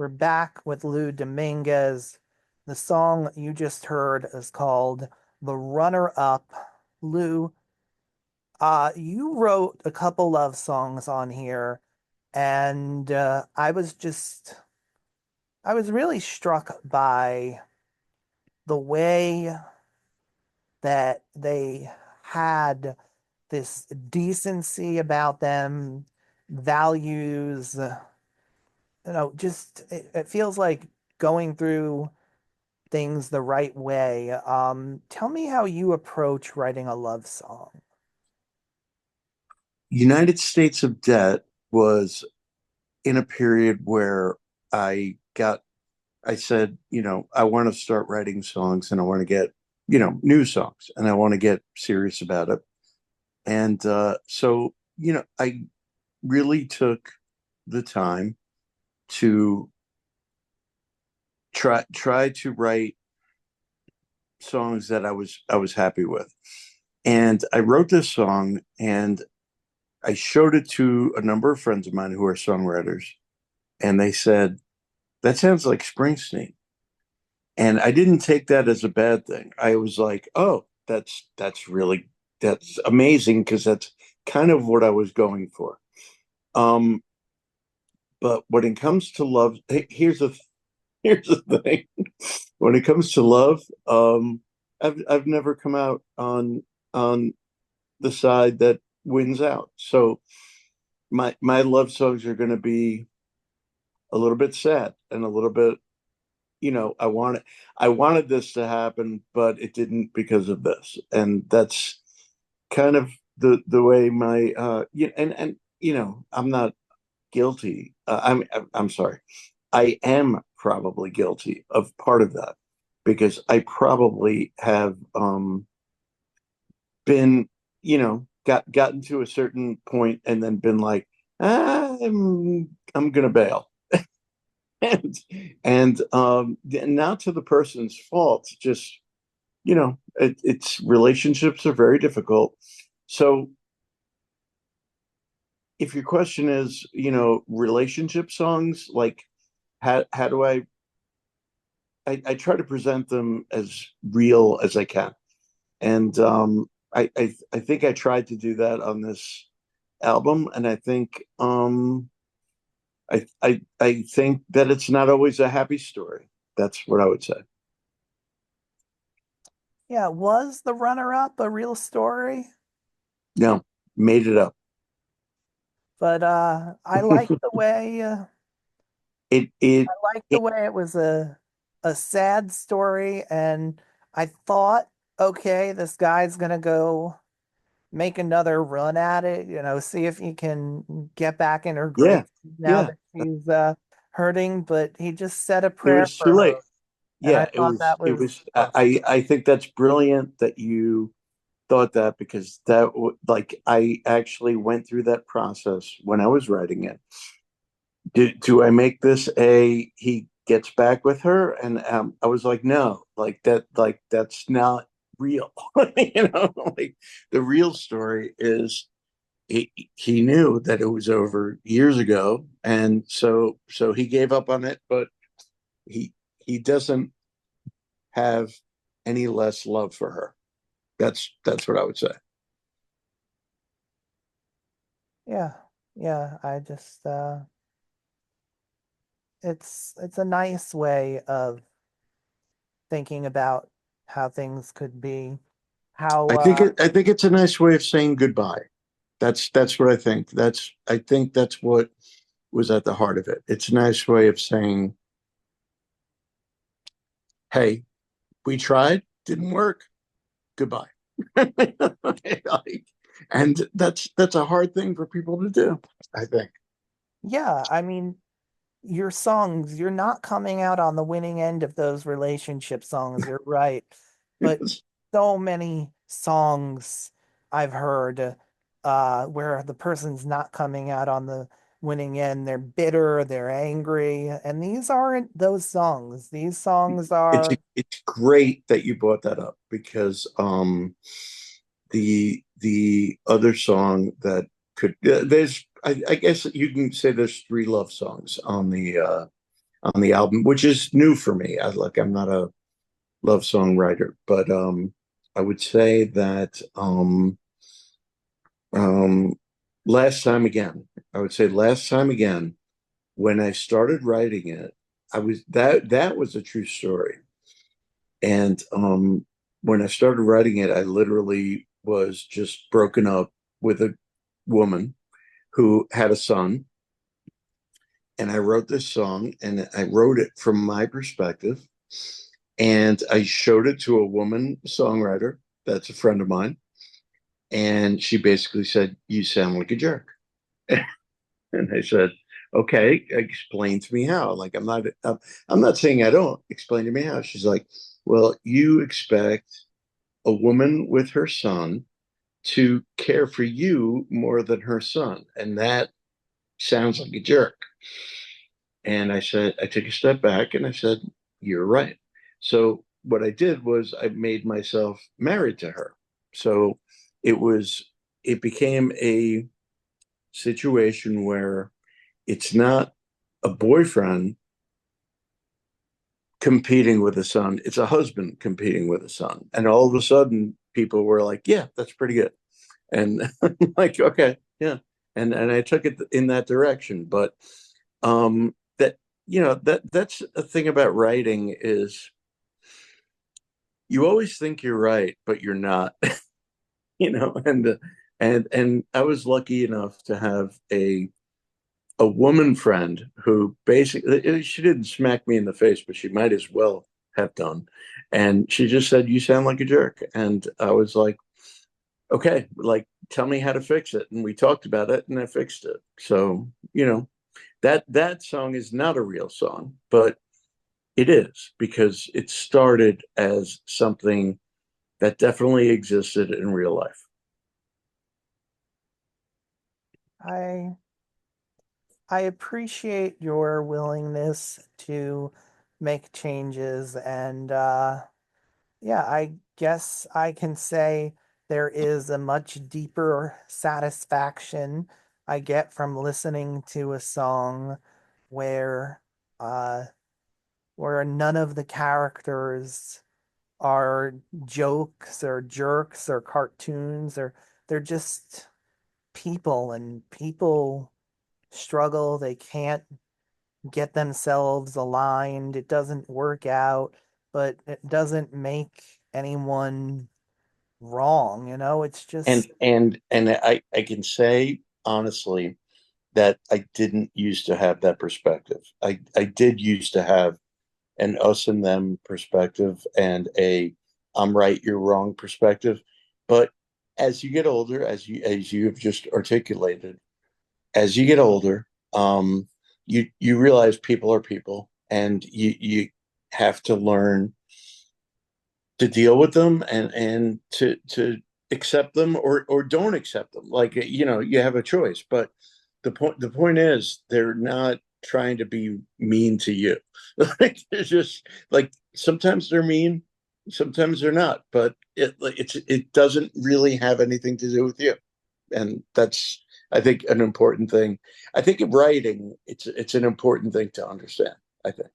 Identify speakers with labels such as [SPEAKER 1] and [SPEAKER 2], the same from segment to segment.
[SPEAKER 1] We're back with Lou Dominguez. The song you just heard is called The Runner Up. Lou, you wrote a couple love songs on here, and I was really struck by the way that they had this decency about them, values, just it feels like going through things the right way. Tell me how you approach writing a love song.
[SPEAKER 2] United States of Debt was in a period where I got, I said, I want to start writing songs and I want to get, new songs and I want to get serious about it. And so, I really took the time to try to write songs that I was happy with. And I wrote this song and I showed it to a number of friends of mine who are songwriters, and they said, that sounds like Springsteen. And I didn't take that as a bad thing. I was like, oh, that's amazing because that's kind of what I was going for. Um, but when it comes to love, here's the thing. When it comes to love, I've never come out on the side that wins out. So my love songs are going to be a little bit sad and a little bit, I wanted this to happen, but it didn't because of this. And that's kind of the way my and I'm not guilty. I'm sorry. I am probably guilty of part of that because I probably have been, gotten to a certain point and then been like, I'm gonna bail. and and not to the person's fault, just it's relationships are very difficult. So if your question is, relationship songs, like how do I try to present them as real as I can. And I think I tried to do that on this album, and I think I think that it's not always a happy story. That's what I would say.
[SPEAKER 1] Yeah, was the runner-up a real story?
[SPEAKER 2] No, made it up.
[SPEAKER 1] But I like the way
[SPEAKER 2] It it, it
[SPEAKER 1] it was a sad story, and I thought, okay, this guy's gonna go make another run at it, see if he can get back in her
[SPEAKER 2] yeah,
[SPEAKER 1] grace now
[SPEAKER 2] yeah.
[SPEAKER 1] that she's hurting, but he just said a
[SPEAKER 2] It
[SPEAKER 1] prayer
[SPEAKER 2] was too
[SPEAKER 1] for
[SPEAKER 2] late.
[SPEAKER 1] her. And I
[SPEAKER 2] Yeah,
[SPEAKER 1] thought that
[SPEAKER 2] it
[SPEAKER 1] was,
[SPEAKER 2] was I think that's brilliant that you thought that because like I actually went through that process when I was writing it. Do I make this a he gets back with her? And I was like, no, like that's not real. Like the real story is he knew that it was over years ago, and so he gave up on it, but he he doesn't have any less love for her. That's what I would say.
[SPEAKER 1] yeah, yeah, I just it's a nice way of thinking about how things could be. How
[SPEAKER 2] I think it's a nice way of saying goodbye. That's what I think. I think that's what was at the heart of it. It's a nice way of saying, "Hey, we tried, didn't work. Goodbye." Like, and that's a hard thing for people to do, I think.
[SPEAKER 1] yeah, I mean, your songs, you're not coming out on the winning end of those relationship songs, you're right. But so many songs I've heard where the person's not coming out on the winning end. They're bitter, they're angry, and these aren't those songs. These songs are,
[SPEAKER 2] It's great that you brought that up because the other song that could there's I guess you can say there's three love songs on the on the album, which is new for me. I'm not a love songwriter, but I would say that um, last time again, I would say last time again, when I started writing it, I was that was a true story. And when I started writing it, I literally was just broken up with a woman who had a son. And I wrote this song and I wrote it from my perspective. And I showed it to a woman songwriter that's a friend of mine. And she basically said, "You sound like a jerk." And I said, "Okay, explain to me how." Like, I'm not saying I don't. Explain to me how. She's like, "Well, you expect a woman with her son to care for you more than her son, and that sounds like a jerk." And I said, I took a step back and I said, "You're right." So what I did was I made myself married to her. So it was, it became a situation where it's not a boyfriend competing with a son, it's a husband competing with a son. And all of a sudden, people were like, "Yeah, that's pretty good." And I'm like, "Okay, yeah." And I took it in that direction. But that, that's a thing about writing is you always think you're right, but you're not. And I was lucky enough to have a woman friend who basically, she didn't smack me in the face, but she might as well have done. And she just said, "You sound like a jerk." And I was like, "Okay, like, tell me how to fix it." And we talked about it and I fixed it. So, that song is not a real song, but it is because it started as something that definitely existed in real life.
[SPEAKER 1] I I appreciate your willingness to make changes and yeah, I guess I can say there is a much deeper satisfaction I get from listening to a song where uh where none of the characters are jokes or jerks or cartoons or they're just people and people struggle, they can't get themselves aligned, it doesn't work out, but it doesn't make anyone wrong, it's
[SPEAKER 2] And
[SPEAKER 1] just
[SPEAKER 2] I can say honestly that I didn't used to have that perspective. I did used to have an us and them perspective and a "I'm right, you're wrong" perspective. But as you get older, as you have just articulated, as you get older, you realize people are people, and you have to learn to deal with them and to accept them or don't accept them. Like, you have a choice. But the point is, they're not trying to be mean to you. Like, they're just like, sometimes they're mean, sometimes they're not, but it doesn't really have anything to do with you. And that's, I think, an important thing. I think in writing, it's an important thing to understand, I think.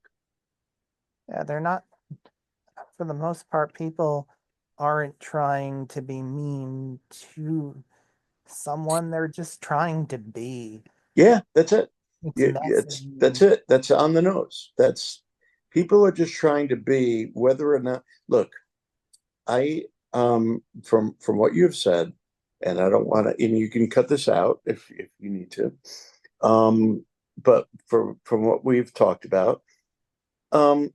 [SPEAKER 1] yeah, they're not, for the most part, people aren't trying to be mean to someone, they're just trying to be.
[SPEAKER 2] Yeah, that's it.
[SPEAKER 1] It's
[SPEAKER 2] Yeah, that's
[SPEAKER 1] messy.
[SPEAKER 2] it. That's on the nose. That's People are just trying to be, whether or not. Look, I from what you've said, and I don't want to, and you can cut this out if you need to. Um, but from what we've talked about, um,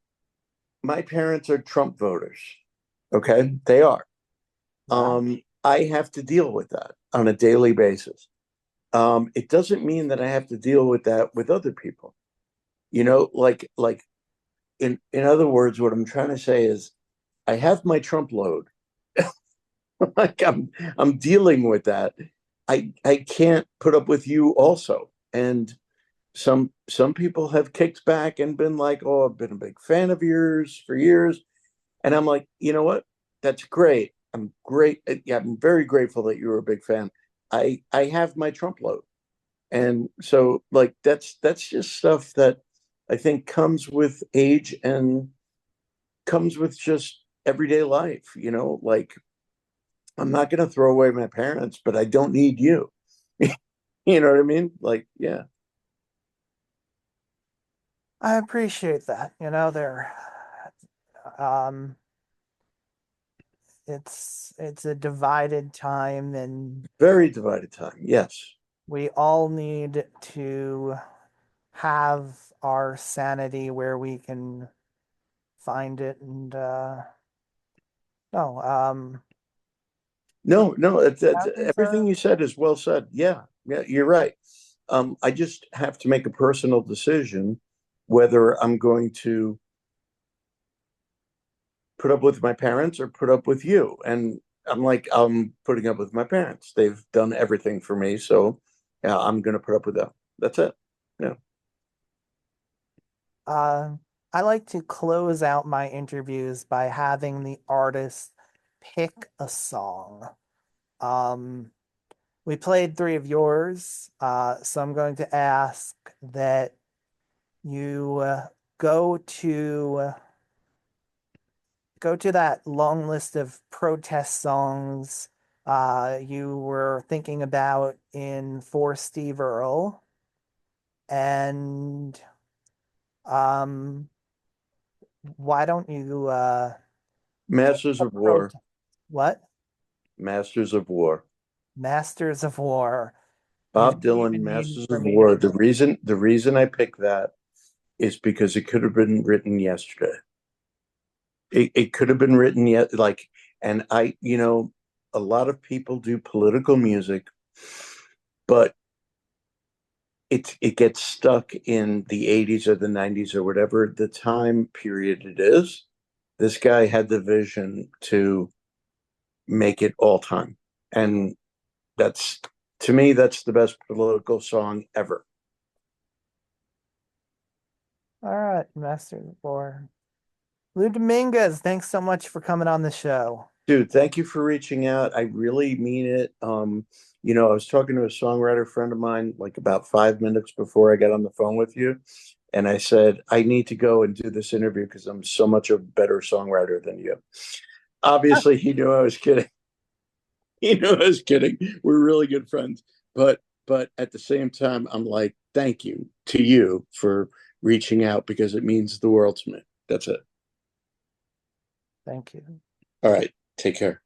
[SPEAKER 2] my parents are Trump voters. Okay, they are.
[SPEAKER 1] Wow.
[SPEAKER 2] I have to deal with that on a daily basis. It doesn't mean that I have to deal with that with other people. Like in other words, what I'm trying to say is I have my Trump load. Like, I'm dealing with that. I can't put up with you also. And some people have kicked back and been like, "Oh, I've been a big fan of yours for years." And I'm like, "You know what? That's great. I'm great. Yeah, I'm very grateful that you were a big fan. I have my Trump load." And so, like, that's just stuff that I think comes with age and comes with just everyday life, like I'm not going to throw away my parents, but I don't need you. You know what I mean? Like, yeah.
[SPEAKER 1] I appreciate that. Um, it's a divided time, and
[SPEAKER 2] Very divided time. Yes.
[SPEAKER 1] we all need to have our sanity where we can find it. And no, we
[SPEAKER 2] No, no,
[SPEAKER 1] boundaries
[SPEAKER 2] everything
[SPEAKER 1] are
[SPEAKER 2] you said is well said. Yeah. Yeah, you're right. I just have to make a personal decision whether I'm going to put up with my parents or put up with you. And I'm like, I'm putting up with my parents. They've done everything for me. So yeah, I'm going to put up with them. That's it. Yeah.
[SPEAKER 1] uh I like to close out my interviews by having the artist pick a song. Um we played three of yours, so I'm going to ask that you go to go to that long list of protest songs you were thinking about in For Steve Earle, and um, why don't you pick
[SPEAKER 2] Masters
[SPEAKER 1] a
[SPEAKER 2] of War.
[SPEAKER 1] protest? What?
[SPEAKER 2] Masters of War.
[SPEAKER 1] Masters of War. You
[SPEAKER 2] Bob
[SPEAKER 1] don't
[SPEAKER 2] Dylan,
[SPEAKER 1] even need
[SPEAKER 2] Masters
[SPEAKER 1] for
[SPEAKER 2] of
[SPEAKER 1] me to.
[SPEAKER 2] War. The reason I picked that is because it could have been written yesterday. It could have been written yet, like, and a lot of people do political music, but it gets stuck in the 80s or the 90s or whatever the time period it is. This guy had the vision to make it all time. And that's to me, that's the best political song ever.
[SPEAKER 1] All right, Masters of War. Lou Dominguez, thanks so much for coming on the show.
[SPEAKER 2] Dude, thank you for reaching out. I really mean it. I was talking to a songwriter friend of mine like about 5 minutes before I got on the phone with you. And I said, I need to go and do this interview because I'm so much a better songwriter than you. Obviously, he knew I was kidding. He knew I was kidding. We're really good friends. But at the same time, I'm like, thank you to you for reaching out because it means the world to me. That's it.
[SPEAKER 1] Thank you.
[SPEAKER 2] All right. Take care.